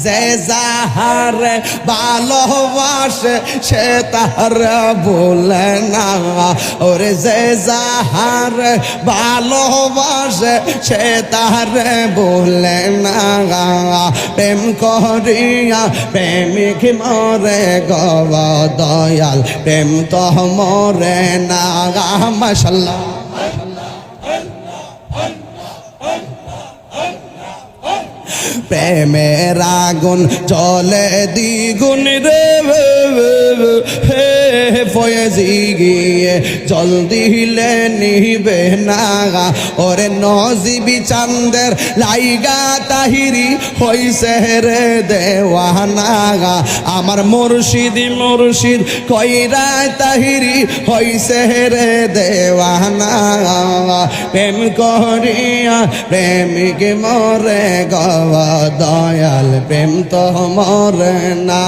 যে যাহার ভালোবাসে সে তার বলে না, ওরে যে যাহার ভালোবাসে সে তার বলে না। প্রেম করিয়া প্রেমিক মরে গো দয়াল, প্রেম তো মরে না। মাশাআল্লাহ প্রেমের আগুন জ্বলে দ্বিগুণ রে হে ফয়েজি গিয়ে জল দিলে নিবে না। ওরে নজিবি চান্দের লাইগা তাহিরি হইছে রে দেওয়ানা, আমার মুর্শিদ মুর্শিদ কইরা তাহিরি হইছে রে দেওয়ানা। প্রেম করিয়া প্রেমিক মরে গো দয়াল, প্রেম তো মরে না।